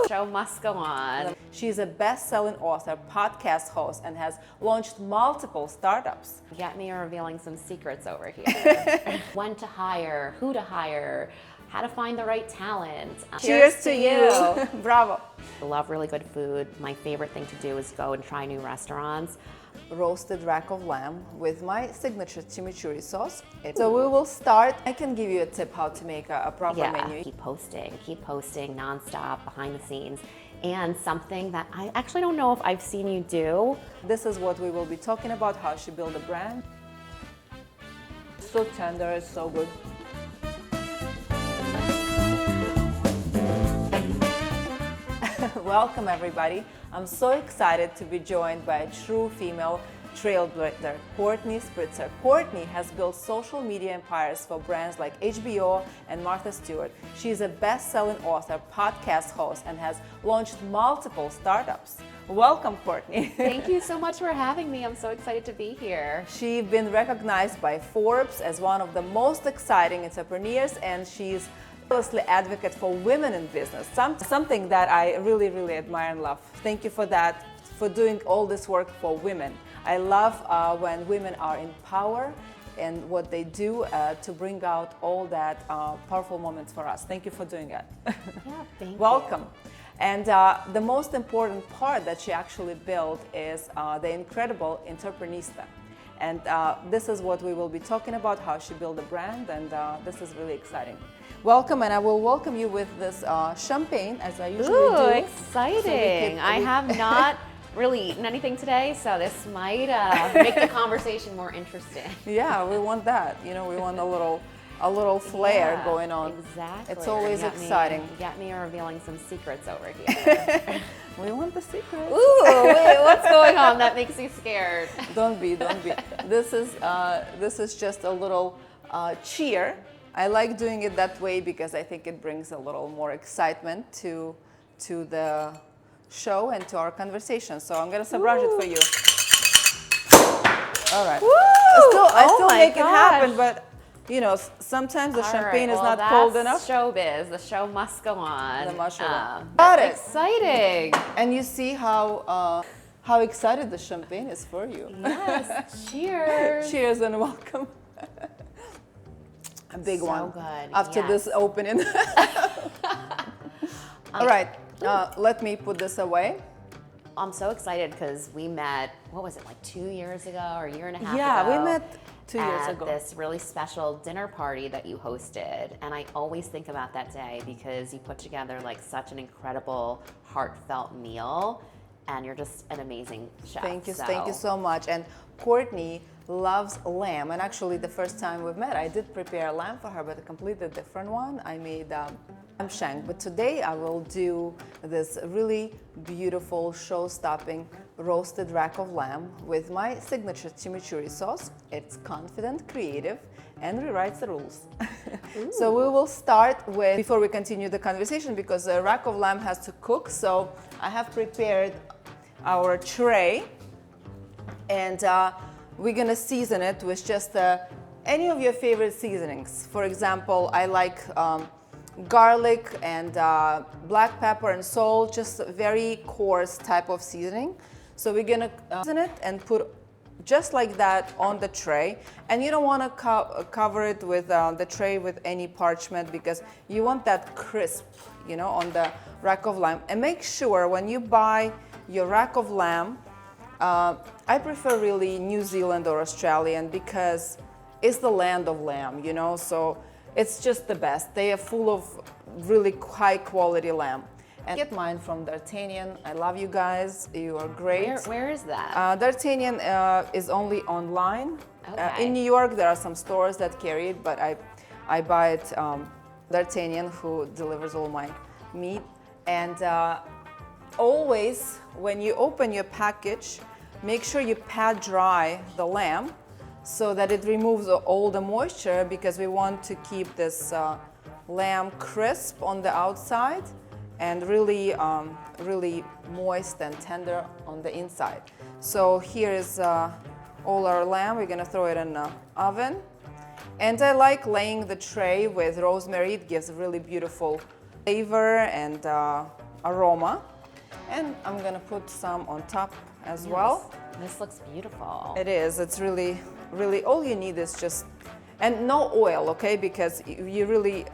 show must go on. She's a best-selling author, podcast host, and has launched multiple startups. Get me revealing some secrets over here. When to hire, who to hire, how to find the right talent. Cheers to you. Bravo. I love really good food. My favorite thing to do is go and try new restaurants. Roasted rack of lamb with my signature chimichurri sauce. So we will start. I can give you a tip how to make a proper menu. Keep posting nonstop behind the scenes. And something that I actually don't know if I've seen you do. This is what we will be talking about, how she built a brand. So tender, it's so good. Welcome everybody. I'm so excited to be joined by a true female trailblazer, Courtney Spritzer. Courtney has built social media empires for brands like HBO and Martha Stewart. She's a best-selling author, podcast host, and has launched multiple startups. Welcome, Courtney. Thank you so much for having me. I'm so excited to be here. She's been recognized by Forbes as one of the most exciting entrepreneurs, and she's advocate for women in business, something that I really, really admire and love. Thank you for that, for doing all this work for women. I love when women are in power and what they do to bring out all that powerful moments for us. Thank you for doing that. Yeah, thank you. Welcome. And the most important part that she actually built is the incredible Entreprenista. And this is what we will be talking about, how she built a brand, and this is really exciting. Welcome, and I will welcome you with this champagne, as I usually do. Exciting. So I have not really eaten anything today, so this might make the conversation more interesting. Yeah, we want that. You know, we want a little flair going on. Exactly. It's always exciting. Get me revealing some secrets over here. We want the secrets. Ooh, wait, what's going on? That makes me scared. Don't be. This is just a little cheer. I like doing it that way because I think it brings a little more excitement to the show and to our conversation. So I'm gonna sabrage it for you. All right. I still make it happen, but you know, sometimes the champagne is not cold enough. Showbiz. The show must go on. The must go on. Got it. Exciting. And you see how excited the champagne is for you. Yes. Cheers. Cheers and welcome. A big one. So good. After this opening. All right. Let me put this away. I'm so excited because we met, what was it, like 2 years ago or a year and a half ago? Yeah, we met 2 years ago. At this really special dinner party that you hosted. And I always think about that day because you put together like such an incredible, heartfelt meal. And you're just an amazing chef. Thank you so much. And Courtney loves lamb. And actually, the first time we met, I did prepare a lamb for her, but a completely different one. I made lamb shank. But today, I will do this really beautiful, show-stopping roasted rack of lamb with my signature chimichurri sauce. It's confident, creative, and rewrites the rules. So we will start with, before we continue the conversation, because the rack of lamb has to cook. So I have prepared our tray, and we're gonna season it with just any of your favorite seasonings. For example, I like garlic and black pepper and salt, just a very coarse type of seasoning. So we're gonna season it and put just like that on the tray. And you don't wanna cover it with the tray with any parchment because you want that crisp, you know, on the rack of lamb. And make sure when you buy your rack of lamb, I prefer really New Zealand or Australian because it's the land of lamb, you know, so it's just the best. They are full of really high quality lamb. And get mine from D'Artagnan. I love you guys. You are great. Where is that? D'Artagnan is only online. Okay. In New York, there are some stores that carry it, but I buy it D'Artagnan, who delivers all my meat. And always, when you open your package, make sure you pat dry the lamb so that it removes all the moisture, because we want to keep this lamb crisp on the outside and really, really moist and tender on the inside. So here is all our lamb. We're gonna throw it in the oven. And I like laying the tray with rosemary. It gives a really beautiful flavor and aroma. And I'm gonna put some on top as well. This looks beautiful. It is. It's really, really, all you need is just, and no oil, okay? Because you really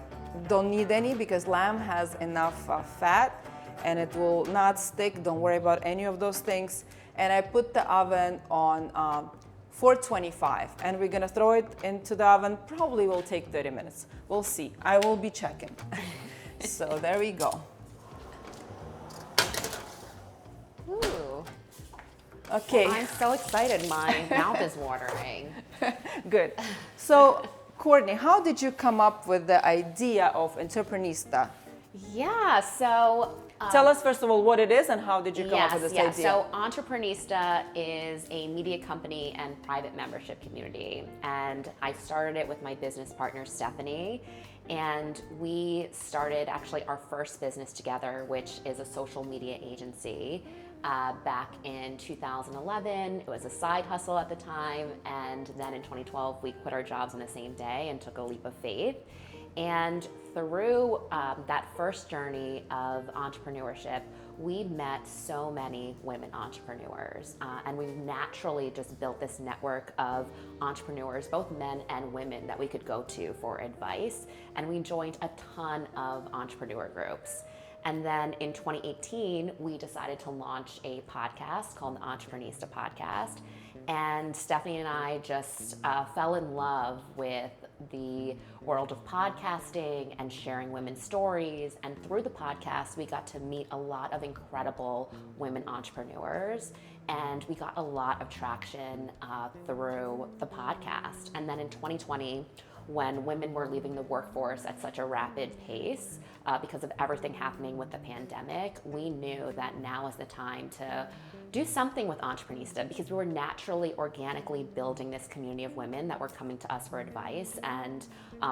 don't need any, because lamb has enough fat and it will not stick. Don't worry about any of those things. And I put the oven on 425, and we're gonna throw it into the oven. Probably will take 30 minutes. We'll see. I will be checking. So there we go. Ooh. Okay. I'm so excited. My mouth is watering. Good. So, Courtney, how did you come up with the idea of Entreprenista? Yeah, so Tell us first of all what it is and how did you come up with this idea? So Entreprenista is a media company and private membership community, and I started it with my business partner Stephanie, and we started actually our first business together, which is a social media agency. Back in 2011, it was a side hustle at the time, and then in 2012 we quit our jobs on the same day and took a leap of faith. And through that first journey of entrepreneurship, we met so many women entrepreneurs, and we naturally just built this network of entrepreneurs, both men and women, that we could go to for advice. And we joined a ton of entrepreneur groups. And then in 2018, we decided to launch a podcast called the Entreprenista Podcast. And Stephanie and I just fell in love with the world of podcasting and sharing women's stories. And through the podcast, we got to meet a lot of incredible women entrepreneurs. And we got a lot of traction through the podcast. And then in 2020, when women were leaving the workforce at such a rapid pace because of everything happening with the pandemic, we knew that now is the time to do something with Entreprenista, because we were naturally, organically building this community of women that were coming to us for advice. And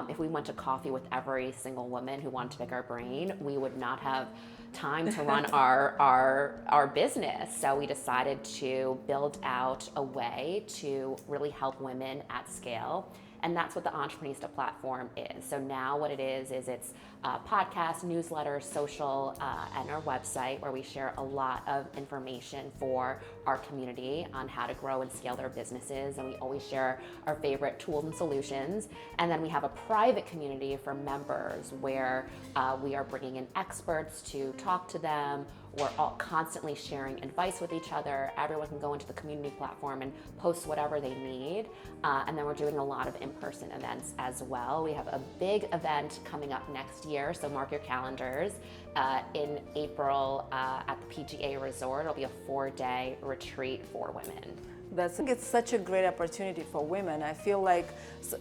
if we went to coffee with every single woman who wanted to pick our brain, we would not have time to run our business. So we decided to build out a way to really help women at scale. And that's what the Entreprenista platform is. So now what it is it's podcast, newsletter, social, and our website, where we share a lot of information for our community on how to grow and scale their businesses. And we always share our favorite tools and solutions. And then we have a private community for members where we are bringing in experts to talk to them. We're all constantly sharing advice with each other. Everyone can go into the community platform and post whatever they need. And then we're doing a lot of in-person events as well. We have a big event coming up next year, so mark your calendars. In April at the PGA Resort, it'll be a 4-day retreat for women. I think it's such a great opportunity for women. I feel like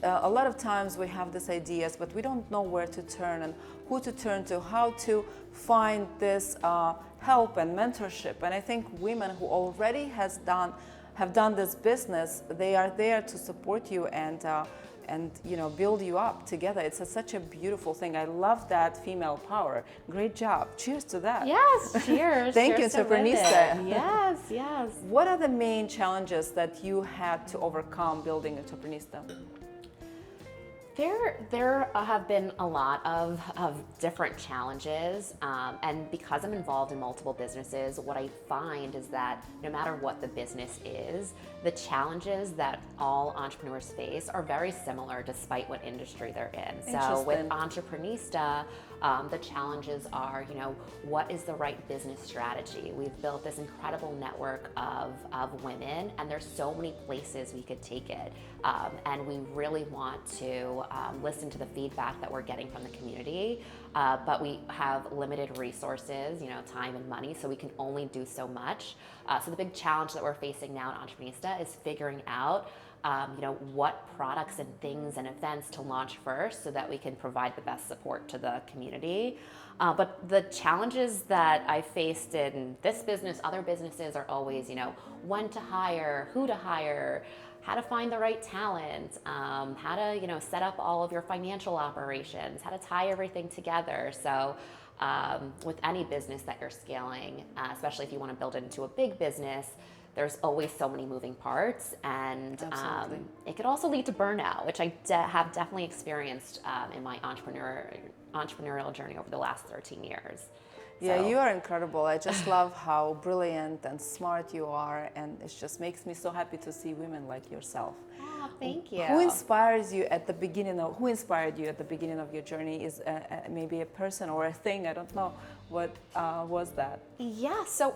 a lot of times we have these ideas, but we don't know where to turn and who to turn to, how to find this help and mentorship. And I think women who already have done this business, they are there to support you and build you up together. It's such a beautiful thing. I love that female power. Great job. Cheers to that. Yes, cheers. Thank cheers you, Entreprenista. Yes, yes. What are the main challenges that you had to overcome building Entreprenista? There have been a lot of different challenges, and because I'm involved in multiple businesses, what I find is that no matter what the business is, the challenges that all entrepreneurs face are very similar despite what industry they're in. So with Entreprenista, the challenges are, what is the right business strategy? We've built this incredible network of women, and there's so many places we could take it. And we really want to listen to the feedback that we're getting from the community, but we have limited resources, time and money, so we can only do so much. So the big challenge that we're facing now at Entreprenista is figuring out what products and things and events to launch first so that we can provide the best support to the community. But the challenges that I faced in this business, other businesses, are always, when to hire, who to hire, how to find the right talent, how to, set up all of your financial operations, how to tie everything together. So with any business that you're scaling, especially if you want to build it into a big business, there's always so many moving parts, and it could also lead to burnout, which I have definitely experienced in my entrepreneurial journey over the last 13 years. Yeah, So- you are incredible. I just love how brilliant and smart you are, and it just makes me so happy to see women like yourself. Oh, thank you. Who inspires you at the beginning of? Who inspired you at the beginning of your journey? Is maybe a person or a thing? I don't know. What was that? Yeah, so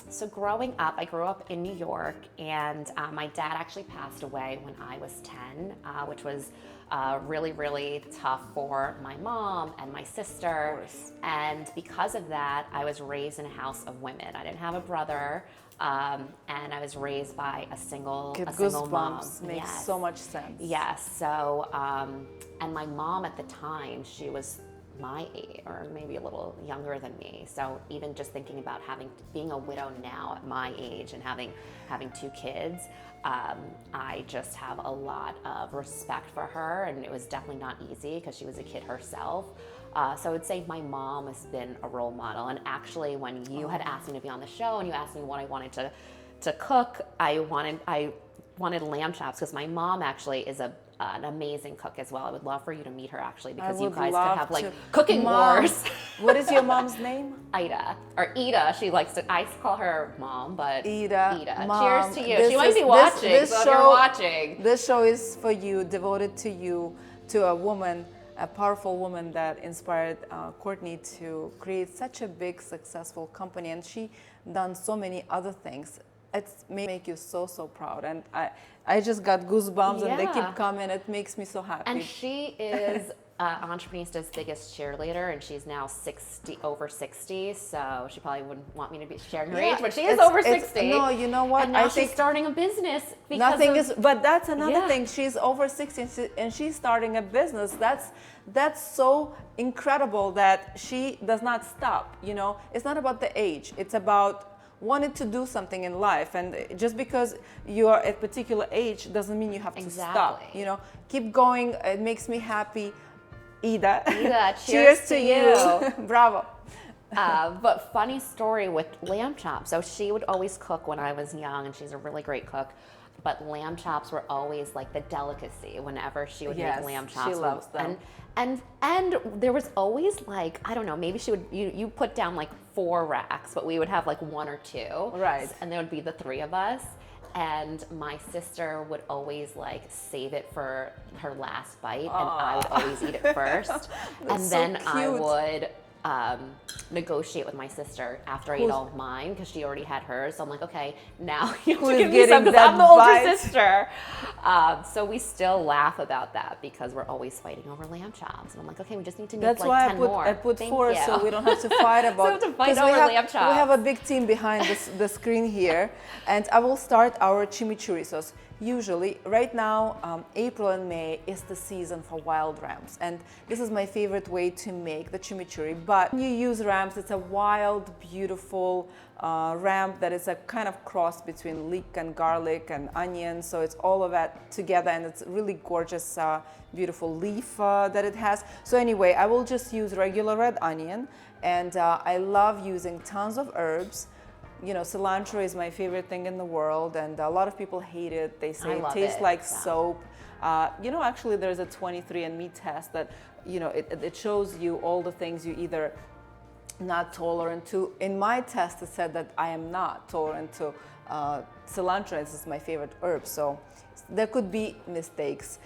so growing up, I grew up in New York, and my dad actually passed away when I was 10, which was really, really tough for my mom and my sister. Of course. And because of that, I was raised in a house of women. I didn't have a brother, and I was raised by a single mom. Goosebumps. Makes Yes. so much sense. Yes. So, and my mom at the time, she was my age, or maybe a little younger than me. So even just thinking about being a widow now at my age and having 2 kids, I just have a lot of respect for her, and it was definitely not easy because she was a kid herself. So I would say my mom has been a role model. And actually, when you had asked me to be on the show and you asked me what I wanted to cook, I wanted lamb chops because my mom actually is an amazing cook as well. I would love for you to meet her actually, because you guys could have like cooking wars. What is your mom's name? Ida, or Ida. She likes to. I call her mom, but Ida. Mom, cheers to you. She might be watching. So if you're watching, this show is for you, devoted to you, to a woman, a powerful woman that inspired Courtney to create such a big, successful company, and she done so many other things. It's make you so proud, and I just got goosebumps, and they keep coming. It makes me so happy. And she is Entreprenista's biggest cheerleader, and she's now over 60, so she probably wouldn't want me to be sharing her age, but she is over 60. No, you know what? And now I she's think starting a business. But that's another thing. She's over 60 and she's starting a business. That's so incredible that she does not stop. You know, it's not about the age. It's about wanted to do something in life, and just because you are at a particular age doesn't mean you have to stop. You know, keep going. It makes me happy. Ida, cheers to you. Bravo. But funny story with lamb chops. So she would always cook when I was young, and she's a really great cook. But lamb chops were always like the delicacy whenever she would make lamb chops. She loves them. And there was always like, I don't know, maybe she would, you put down like 4 racks, but we would have like 1 or 2. Right. And there would be the 3 of us. And my sister would always like save it for her last bite, and I would always eat it first. And then I would negotiate with my sister after I ate all of mine, because she already had hers. So I'm like, okay, now you have to give me some, because I'm the older sister. So we still laugh about that because we're always fighting over lamb chops. And I'm like, okay, we just need to make like 10 more. I put 4 so we don't have to fight about. So to fight over lamb chops. We have a big team behind the screen here, and I will start our chimichurri sauce. Usually, right now, April and May is the season for wild rams, and this is my favorite way to make the chimichurri. But when you use rams, it's a wild, beautiful ram that is a kind of cross between leek and garlic and onion. So it's all of that together, and it's really gorgeous, beautiful leaf that it has. So anyway, I will just use regular red onion, and I love using tons of herbs. You know, cilantro is my favorite thing in the world, and a lot of people hate it. They say it tastes like soap. You know, actually, there's a 23andMe test that, you know, it shows you all the things you either not tolerant to. In my test, it said that I am not tolerant to cilantro. This is my favorite herb, so there could be mistakes.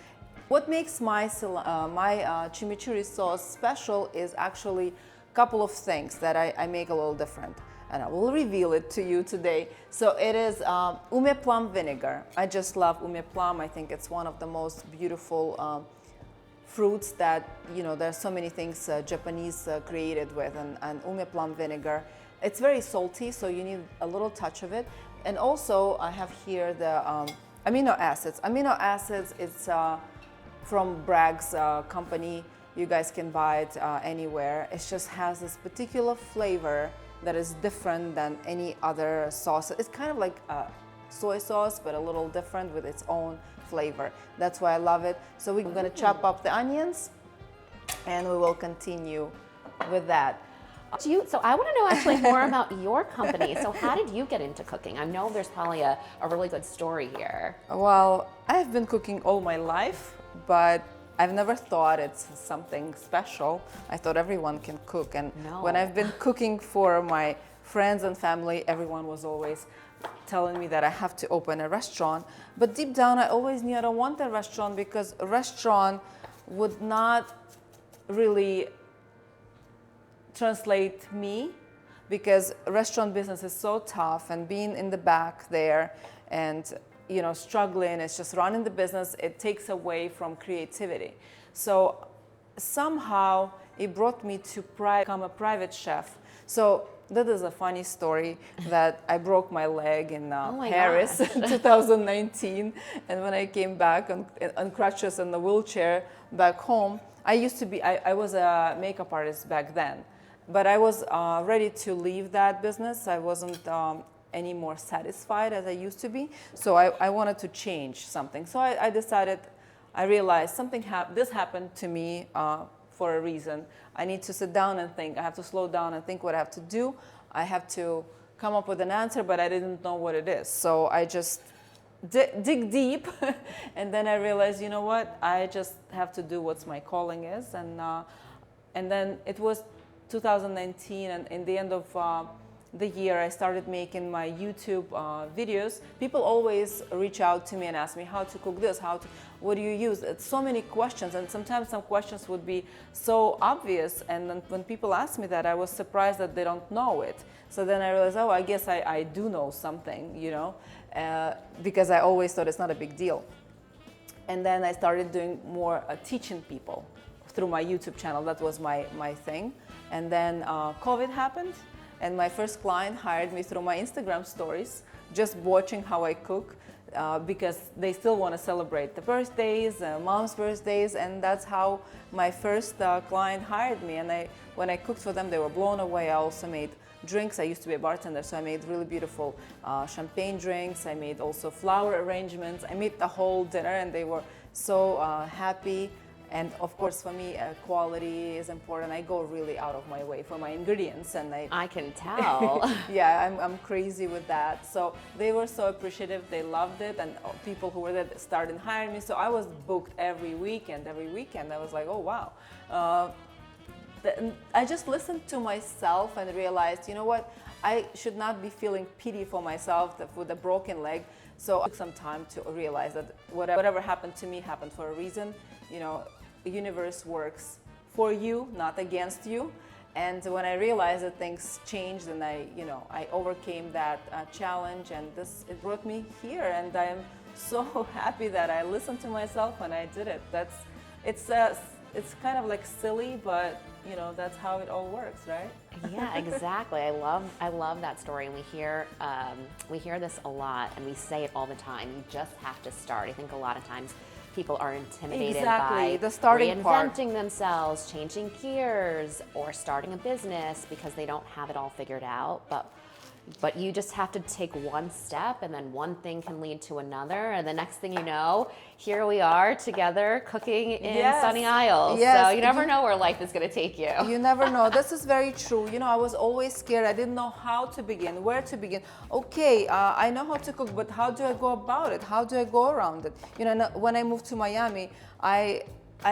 What makes my chimichurri sauce special is actually a couple of things that I make a little different. And I will reveal it to you today. So it is ume plum vinegar. I just love ume plum. I think it's one of the most beautiful fruits that, you know, there's so many things Japanese created with, and ume plum vinegar. It's very salty, so you need a little touch of it. And also I have here the amino acids. Amino acids, it's from Bragg's company. You guys can buy it anywhere. It just has this particular flavor that is different than any other sauce. It's kind of like soy sauce, but a little different with its own flavor. That's why I love it. So we're gonna chop up the onions, and we will continue with that. So I want to know actually more about your company. So how did you get into cooking? I know there's probably a really good story here. Well, I have been cooking all my life, but I've never thought it's something special. I thought everyone can cook. And No. when I've been cooking for my friends and family, everyone was always telling me that I have to open a restaurant. But deep down, I always knew I don't want a restaurant, because a restaurant would not really translate me, because restaurant business is so tough, and being in the back there and struggling, it's just running the business, it takes away from creativity. So somehow it brought me to become a private chef. So that is a funny story, that I broke my leg in Paris in 2019, and when I came back on crutches in the wheelchair back home, I was a makeup artist back then, but I was ready to leave that business. I wasn't any more satisfied as I used to be, so I wanted to change something. So I decided, I realized this happened to me for a reason. I need to sit down and think. I have to slow down and think what I have to do. I have to come up with an answer, but I didn't know what it is. So I just dig deep, and then I realized, you know what? I just have to do what my calling is, and then it was 2019, and in the end of the year, I started making my YouTube videos. People always reach out to me and ask me how to cook this, what do you use? It's so many questions, and sometimes some questions would be so obvious, and then when people ask me that, I was surprised that they don't know it. So then I realized, I guess I do know something, because I always thought it's not a big deal. And then I started doing more teaching people through my YouTube channel. That was my thing. And then COVID happened, and my first client hired me through my Instagram stories, just watching how I cook, because they still want to celebrate the birthdays, mom's birthdays, and that's how my first client hired me. And when I cooked for them, they were blown away. I also made drinks. I used to be a bartender, so I made really beautiful champagne drinks. I made also flower arrangements. I made the whole dinner, and they were so happy. And of course, for me, quality is important. I go really out of my way for my ingredients, and I can tell. Yeah, I'm crazy with that. So they were so appreciative. They loved it, and people who were there started hiring me. So I was booked every weekend. I was like, oh wow. I just listened to myself and realized, you know what? I should not be feeling pity for myself with a broken leg. So I took some time to realize that whatever happened to me happened for a reason. The universe works for you, not against you. And when I realized that things changed, and I overcame that challenge, and it brought me here. And I am so happy that I listened to myself and I did it. It's kind of like silly, but that's how it all works, right? Yeah, exactly. I love that story, and we hear this a lot, and we say it all the time. You just have to start. I think a lot of times people are intimidated by the starting reinventing themselves, changing gears, or starting a business because they don't have it all figured out. But you just have to take one step, and then one thing can lead to another, and the next thing you know, here we are together cooking in Sunny Isles. Yes. So you never know where life is going to take you. You never know. This is very true. I was always scared. I didn't know how to begin, where to begin. Okay, I know how to cook, but how do I go about it? How do I go around it? When I moved to Miami, I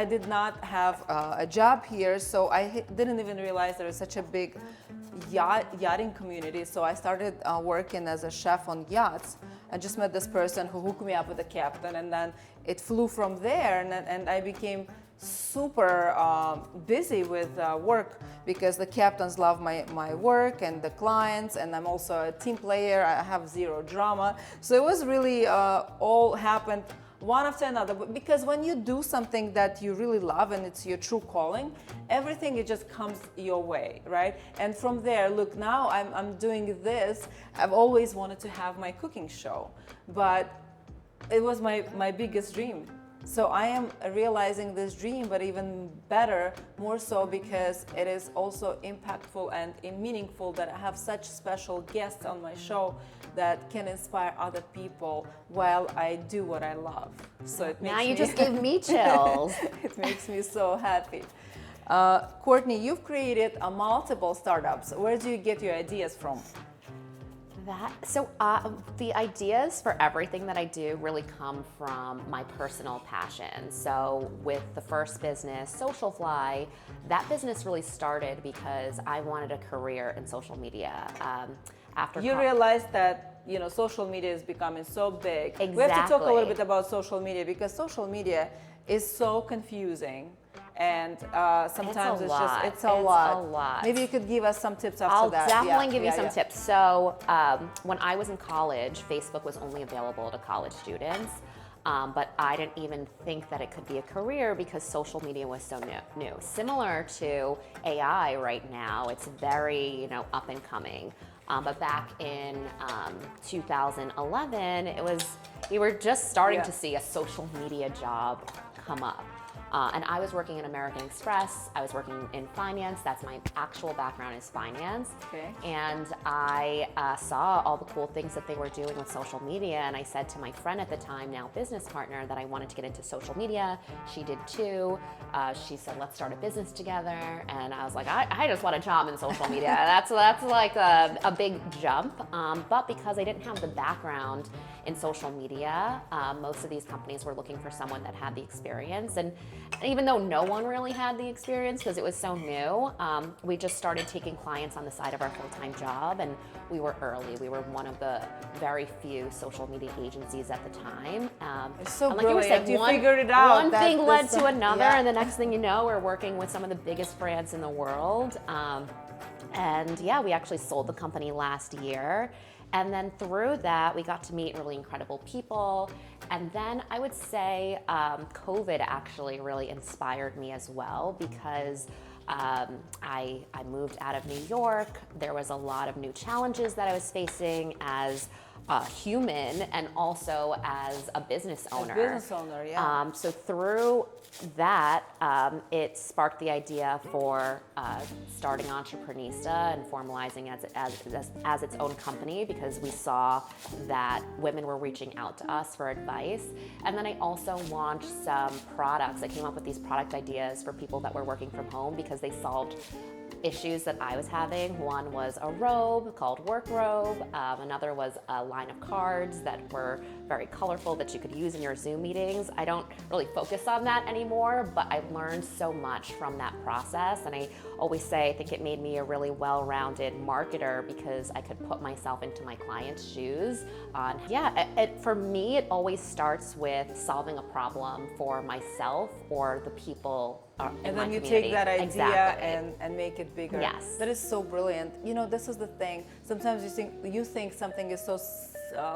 did not have a job here, so I didn't even realize there is such a big yachting community. So I started working as a chef on yachts. I just met this person who hooked me up with the captain, and then it flew from there, and I became super busy with work, because the captains love my work and the clients, and I'm also a team player. I have zero drama. So it was really all happened one after another, because when you do something that you really love and it's your true calling, everything, it just comes your way, right? And from there, look, now I'm doing this. I've always wanted to have my cooking show, but it was my biggest dream. So I am realizing this dream, but even better, more so because it is also impactful and meaningful that I have such special guests on my show that can inspire other people while I do what I love. So it makes now you just give me chills. It makes me so happy. Courtney, you've created multiple startups. Where do you get your ideas from? The ideas for everything that I do really come from my personal passion. So with the first business, Social Fly, that business really started because I wanted a career in social media. After you realized that social media is becoming so big. Exactly. We have to talk a little bit about social media, because social media is so confusing. And sometimes it's a lot. Maybe you could give us some tips after that. I'll definitely give you some tips. So when I was in college, Facebook was only available to college students. But I didn't even think that it could be a career because social media was so new. Similar to AI right now, it's very up and coming. But back in 2011, we were just starting to see a social media job come up. And I was working in American Express. I was working in finance. That's my actual background, is finance. Okay. And I saw all the cool things that they were doing with social media. And I said to my friend at the time, now business partner, that I wanted to get into social media. She did too. She said, let's start a business together. And I was like, I just want a job in social media. That's like a big jump. But because I didn't have the background in social media, most of these companies were looking for someone that had the experience. And even though no one really had the experience because it was so new, we just started taking clients on the side of our full-time job, and we were early. We were one of the very few social media agencies at the time. It's so and like brilliant. You figured it out. One thing led to another, and the next thing you know, we're working with some of the biggest brands in the world. And yeah, we actually sold the company last year. And then through that, we got to meet really incredible people. And then I would say COVID actually really inspired me as well, because I moved out of New York. There was a lot of new challenges that I was facing as a human and also as a business owner. So through that, it sparked the idea for starting Entreprenista and formalizing as its own company, because we saw that women were reaching out to us for advice. And then I also launched some products. I came up with these product ideas for people that were working from home because they solved issues that I was having. One was a robe called Work Robe. Another was a line of cards that were very colorful that you could use in your Zoom meetings. I don't really focus on that anymore, but I learned so much from that process. And I always say, I think it made me a really well-rounded marketer because I could put myself into my clients' shoes. For me, it always starts with solving a problem for myself or the people and then you community. Take that idea Exactly. and make it bigger. Yes. That is so brilliant. This is the thing. Sometimes you think something is so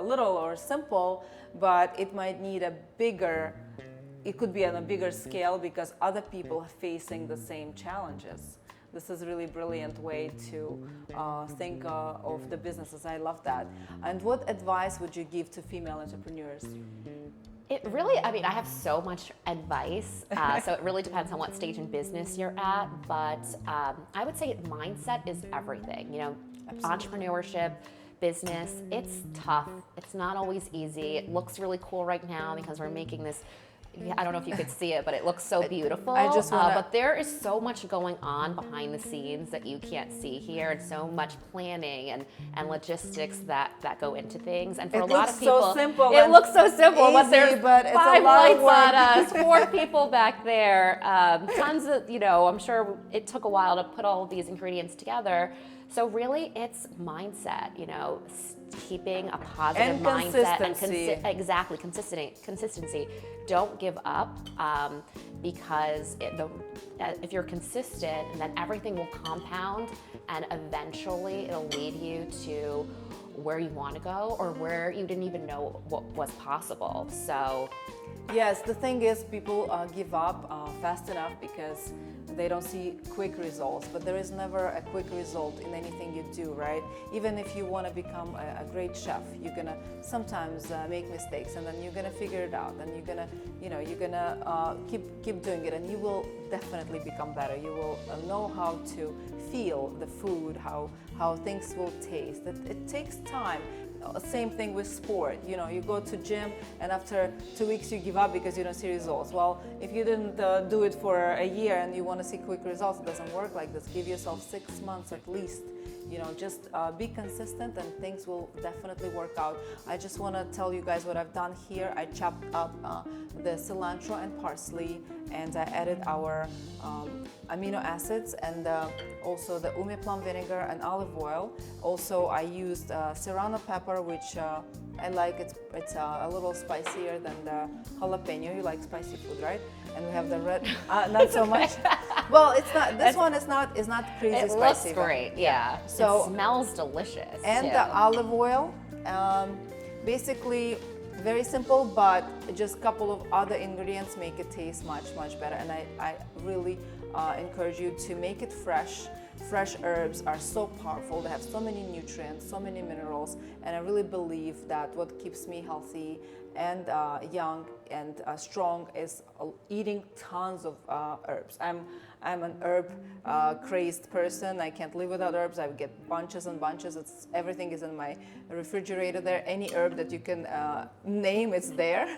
little or simple, but it might need it could be on a bigger scale because other people are facing the same challenges. This is a really brilliant way to think of the businesses. I love that. And what advice would you give to female entrepreneurs? It really, I have so much advice, so it really depends on what stage in business you're at, but I would say mindset is everything. Entrepreneurship, business, it's tough. It's not always easy. It looks really cool right now because we're making this, I don't know if you could see it, but it looks so beautiful. But there is so much going on behind the scenes that you can't see here, and so much planning and logistics that go into things. And for a lot of people, it looks so simple, but there's 5 lights on us, 4 people back there, tons of, I'm sure it took a while to put all of these ingredients together. So really, it's mindset, keeping a positive mindset and consistency. Don't give up, because if you're consistent, then everything will compound, and eventually it'll lead you to where you want to go or where you didn't even know what was possible. So yes, the thing is, people give up fast enough because they don't see quick results, but there is never a quick result in anything you do, right? Even if you want to become a great chef, you're gonna sometimes make mistakes, and then you're gonna figure it out, and you're gonna keep doing it, and you will definitely become better. You will know how to feel the food, how things will taste. It takes time. Same thing with sport. You go to gym and after 2 weeks you give up because you don't see results. Well, if you didn't do it for a year and you want to see quick results, it doesn't work like this. Give yourself 6 months at least just be consistent and things will definitely work out. I just want to tell you guys what I've done here. I chopped up the cilantro and parsley, and I added our amino acids and also the ume plum vinegar and olive oil. Also, I used serrano pepper, which I like. It's a little spicier than the jalapeno. You like spicy food, right? And we have the red, not so much. Well, it's not. This one is not crazy It spicy. looks great, yeah. So it smells delicious. And too. the olive oil, basically very simple, but just a couple of other ingredients make it taste much better. And I really encourage you to make it fresh. Fresh herbs are so powerful. They have so many nutrients, so many minerals, and I really believe that what keeps me healthy and young and strong is eating tons of herbs. I'm an herb crazed person. I can't live without herbs. I get bunches and bunches. Everything is in my refrigerator there. Any herb that you can name, it's there.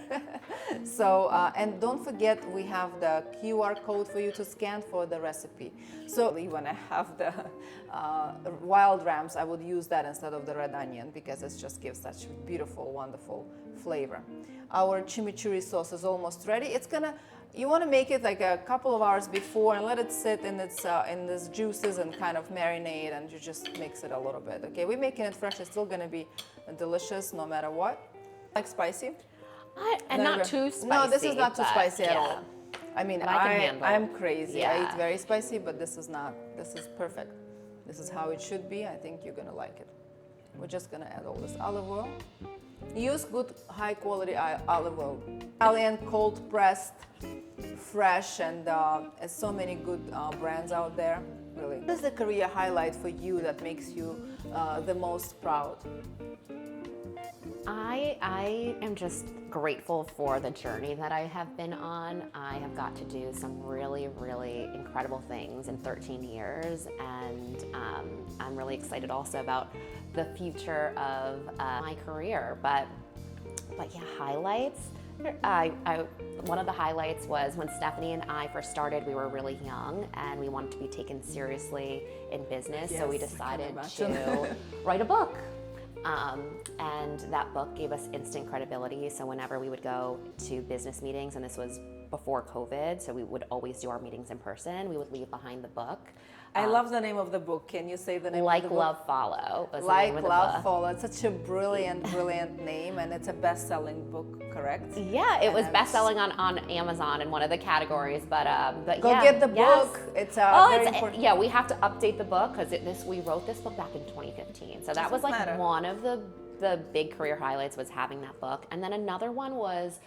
So, and don't forget, we have the QR code for you to scan for the recipe. So when I have the wild rams, I would use that instead of the red onion because it just gives such beautiful, wonderful flavor. Our chimichurri sauce is almost ready. You want to make it like a couple of hours before and let it sit in its juices and kind of marinate, and you just mix it a little bit. Okay, we're making it fresh. It's still going to be delicious no matter what. Like spicy? And not too spicy. No, this is not too spicy at all. I mean, I'm crazy. Yeah. I eat very spicy, but this is not. This is perfect. This is how it should be. I think you're going to like it. We're just going to add all this olive oil. Use good high quality olive oil. Italian cold pressed, fresh, and there's so many good brands out there, really. What is the career highlight for you that makes you the most proud? I am just grateful for the journey that I have been on. I have got to do some really, really incredible things in 13 years, and I'm really excited also about the future of my career. But yeah, highlights. One of the highlights was when Stephanie and I first started, we were really young and we wanted to be taken seriously in business. Yes, so we decided to write a book. And that book gave us instant credibility. So whenever we would go to business meetings, and this was before COVID, so we would always do our meetings in person, we would leave behind the book. I love the name of the book. Can you say the name Like, of the book? Love, Follow. Was Like, the name of the Love, book. Follow. It's such a brilliant name, and it's a best-selling book, correct? Yeah, it was best-selling on Amazon in one of the categories, but Go yeah, get the yes. book. It's very important. Yeah, we have to update the book because we wrote this book back in 2015. So that was like one of the big career highlights was having that book. And then another one was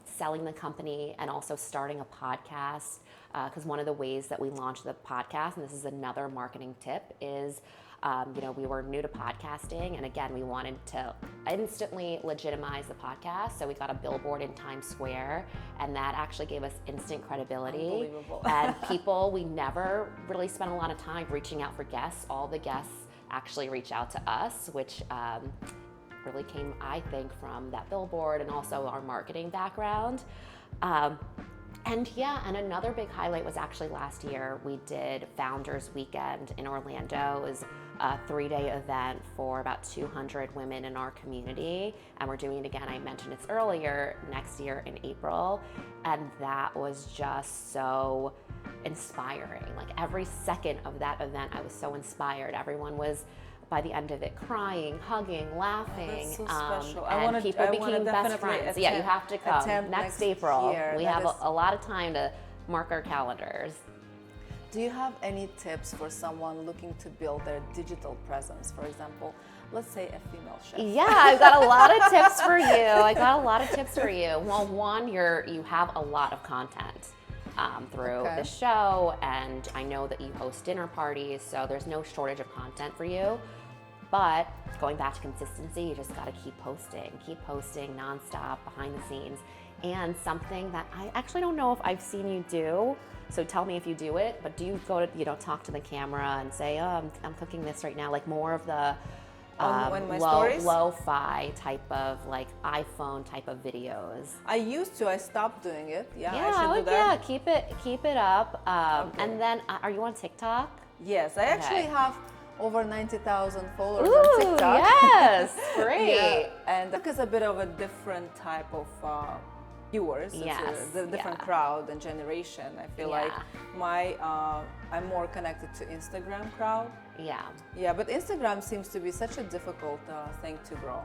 selling the company and also starting a podcast. Because one of the ways that we launched the podcast, and this is another marketing tip, is we were new to podcasting, and again, we wanted to instantly legitimize the podcast. So we got a billboard in Times Square, and that actually gave us instant credibility. Unbelievable. And we never really spent a lot of time reaching out for guests. All the guests actually reach out to us, which really came, I think, from that billboard and also our marketing background. And another big highlight was actually last year we did Founders Weekend in Orlando. It was a 3-day event for about 200 women in our community, and we're doing it again, I mentioned it earlier, next year in April, and that was just so inspiring. Like every second of that event, I was so inspired. Everyone was, by the end of it, crying, hugging, laughing. That's so special. And people became best friends. Yeah, you have to come next April. We have a lot of time to mark our calendars. Do you have any tips for someone looking to build their digital presence? For example, let's say a female chef. Yeah, I've got a lot of tips for you. Well, one, you have a lot of content through the show, and I know that you host dinner parties, so there's no shortage of content for you. But going back to consistency, you just got to keep posting nonstop, behind the scenes. And something that I actually don't know if I've seen you do, so tell me if you do it, but do you go to, talk to the camera and say, oh, I'm cooking this right now, like more of the lo-fi type of, like iPhone type of videos? I used to, I stopped doing it. I should do that. Yeah, keep it up. And then, are you on TikTok? Yes, I actually have over 90,000 followers Ooh, on TikTok. yes, great. Yeah, and TikTok is a bit of a different type of viewers. Yes, It's a different yeah. crowd and generation. I feel like I'm more connected to Instagram crowd. Yeah. Yeah, but Instagram seems to be such a difficult thing to grow.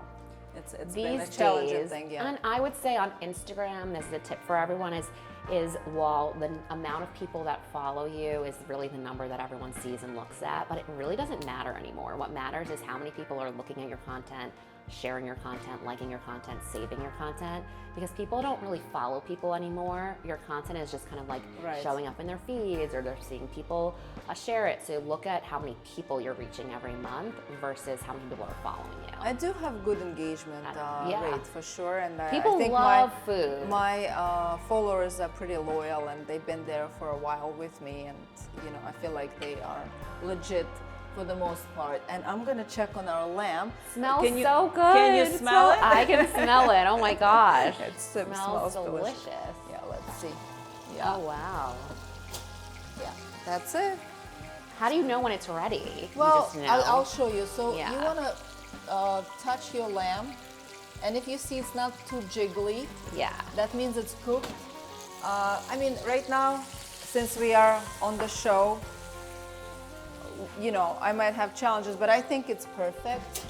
It's been a These challenging days, thing, yeah. and I would say on Instagram, this is a tip for everyone, is while the amount of people that follow you is really the number that everyone sees and looks at, but it really doesn't matter anymore. What matters is how many people are looking at your content, sharing your content, liking your content, saving your content, because people don't really follow people anymore. Your content is just kind of like Right. showing up in their feeds, or they're seeing people share it. So look at how many people you're reaching every month versus how many people are following you. I do have good engagement yeah. rate for sure, and People I think love food. My followers are pretty loyal, and they've been there for a while with me, and I feel like they are legit for the most part. And I'm gonna check on our lamb. Smells Can you- so good. Can you smell it? I can smell it. Oh my gosh. It smells delicious. Yeah, let's see. Yeah, Oh wow. yeah, that's it. How do you know when it's ready? You Well, just know? I'll show you. So Yeah. you wanna touch your lamb, and if you see it's not too jiggly, Yeah. that means it's cooked. I mean, right now, since we are on the show, I might have challenges, but I think it's perfect.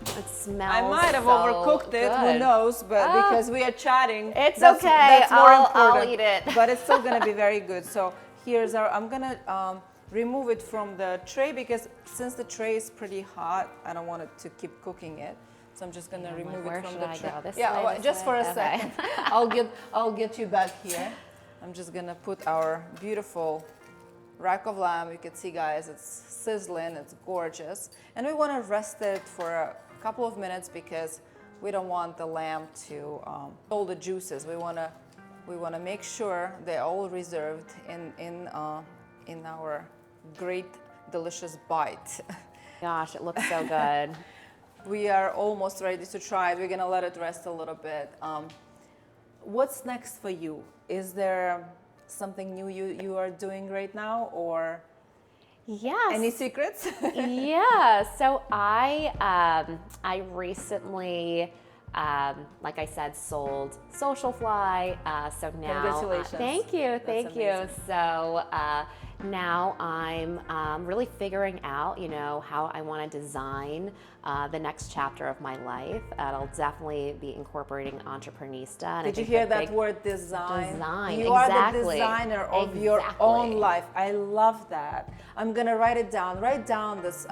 It smells. I might have so overcooked it, who good. knows? But because we are chatting, It's that's, okay. That's more I'll important. eat it. But it's still gonna be very good. So here's I'm gonna remove it from the tray, because since the tray is pretty hot, I don't want it to keep cooking it. So I'm just gonna remove where it from should the I tray. go? This Yeah, way, well, this just for way? a Okay. second. I'll get you back here. I'm just gonna put our beautiful rack of lamb. You can see, guys, it's sizzling, it's gorgeous. And we want to rest it for a couple of minutes, because we don't want the lamb to all the juices. We want to make sure they're all reserved in our great delicious bite. Gosh, it looks so good. We are almost ready to try it. We're gonna let it rest a little bit. What's next for you? Is there something new you are doing right now, or Yes. any secrets? Yeah. So I recently, like I said, sold Social Fly. So now, Congratulations. thank you, thank you. amazing. So now I'm really figuring out, how I want to design the next chapter of my life. I'll definitely be incorporating Entreprenista. And I Did you think hear the that big- word, design? Design, You are the exactly. designer of your own Exactly. life. I love that. I'm gonna write it down. Write down this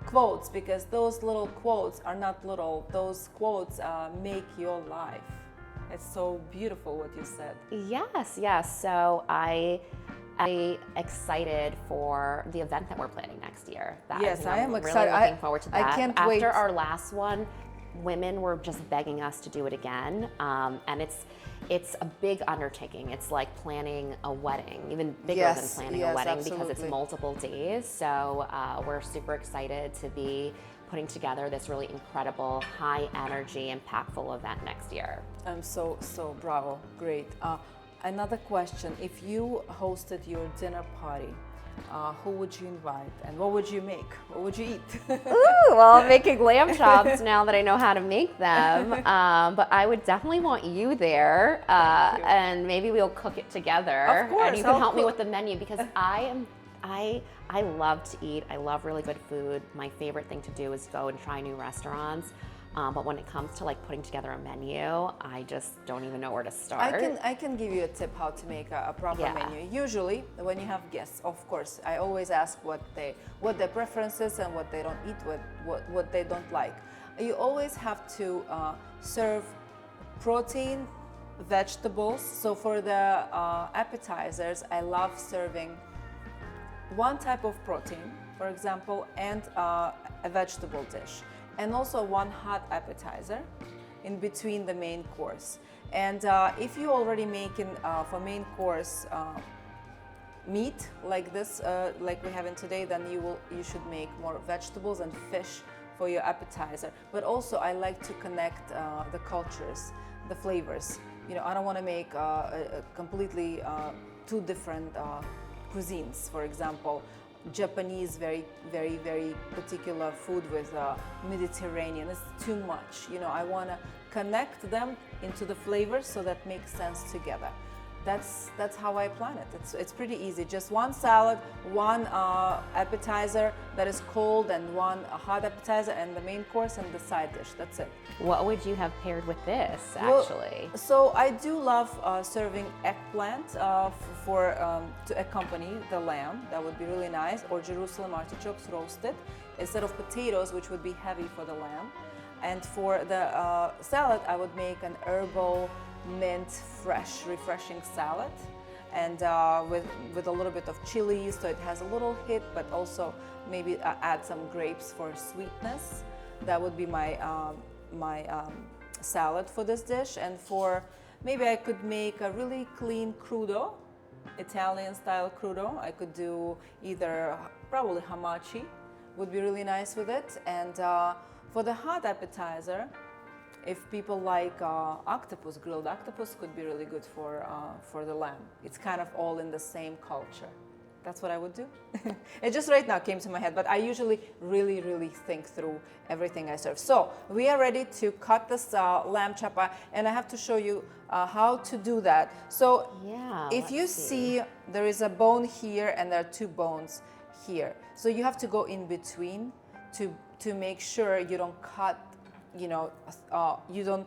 quotes, because those little quotes are not little. Those quotes make your life. It's so beautiful what you said. Yes. So I'm excited for the event that we're planning next year. Yes, I am really excited. looking forward to I that. can't After wait. our last one, women were just begging us to do it again, and it's a big undertaking. It's like planning a wedding, even bigger than Yes, planning yes, a wedding, because absolutely. it's multiple days. So we're super excited to be putting together this really incredible, high energy, impactful event next year. I'm so bravo, great. Another question: if you hosted your dinner party, who would you invite, and what would you make? What would you eat? Ooh, well, I'm making lamb chops now that I know how to make them. But I would definitely want you there, and maybe we'll cook it together. Of course, and you can I'll help me cook. with the menu, because I love to eat. I love really good food. My favorite thing to do is go and try new restaurants. But when it comes to like putting together a menu, I just don't even know where to start. I can give you a tip how to make a proper Yeah. menu. Usually, when you have guests, of course, I always ask what their preferences and what they don't eat, what they don't like. You always have to serve protein, vegetables. So for the appetizers, I love serving one type of protein, for example, and a vegetable dish, and also one hot appetizer in between the main course. And if you already making for main course meat like this, like we're having today, then you should make more vegetables and fish for your appetizer. But also, I like to connect the cultures, the flavors. I don't want to make a completely two different cuisines. For example, Japanese, very, very, very particular food with Mediterranean. It's too much. You know, I want to connect them into the flavors so that makes sense together. That's how I plan it. It's pretty easy. Just one salad, one appetizer that is cold, and one hot appetizer, and the main course and the side dish. That's it. What would you have paired with this, Well, actually? so I do love serving eggplant to accompany the lamb. That would be really nice. Or Jerusalem artichokes roasted instead of potatoes, which would be heavy for the lamb. And for the salad, I would make an herbal, mint, fresh, refreshing salad, and with a little bit of chili, so it has a little hit, but also maybe add some grapes for sweetness. That would be my salad for this dish. And for maybe I could make a really clean crudo, Italian style crudo. I could do either probably hamachi, would be really nice with it. And for the hot appetizer, if people like octopus, grilled octopus could be really good for the lamb. It's kind of all in the same culture. That's what I would do. It just right now came to my head, but I usually really, really think through everything I serve. So we are ready to cut this lamb chop, and I have to show you how to do that. So Yeah, if you let's see, there is a bone here and there are two bones here. So you have to go in between to make sure you don't cut, you know, you don't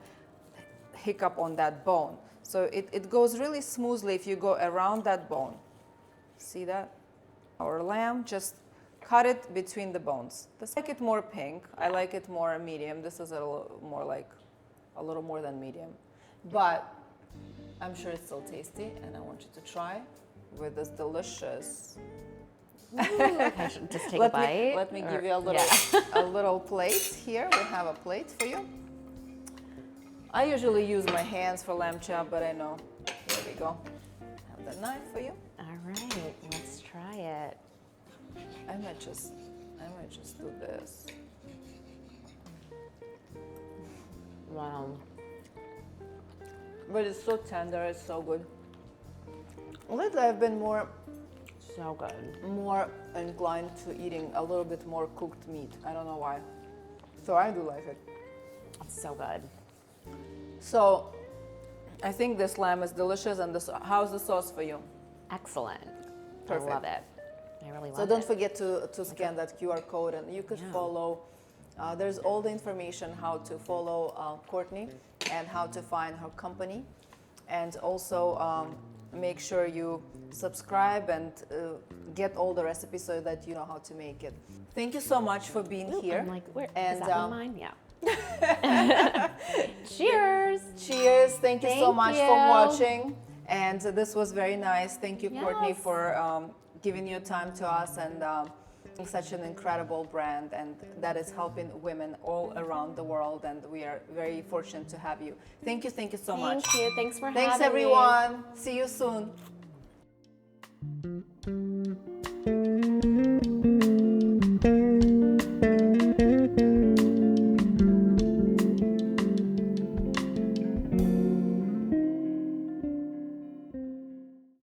hiccup on that bone. So it goes really smoothly if you go around that bone. See that? Our lamb, just cut it between the bones. I like it more pink. I like it more medium. This is a little more than medium. But I'm sure it's still tasty, and I want you to try with this delicious. I should just take a bite. Let me or- give you a little yeah. a little plate here. We have a plate for you. I usually use my hands for lamb chop, but I know. Here we go. Have the knife for you. All right, let's try it. I might just do this. Wow. But it's so tender. It's so good. Lately, I've been So good. more inclined to eating a little bit more cooked meat. I don't know why. So I do like it. It's so good. So I think this lamb is delicious. And how's the sauce for you? Excellent. Perfect. I love it. I really love So it. don't forget to scan that QR code, and you could follow. There's all the information how to follow Courtney and how to find her company, and also make sure you subscribe and get all the recipes so that you know how to make it. Thank you so much for being Ooh, here. I'm like, where And, is that one mine? Yeah. Cheers. Cheers! Thank you so Thank much for you. watching. And this was very nice. Thank you, Courtney, Yes. for giving your time to us and such an incredible brand, and that is helping women all around the world. And we are very fortunate to have you. Thank you so much. Thank you. Thanks for Thanks, having me. everyone. See you soon.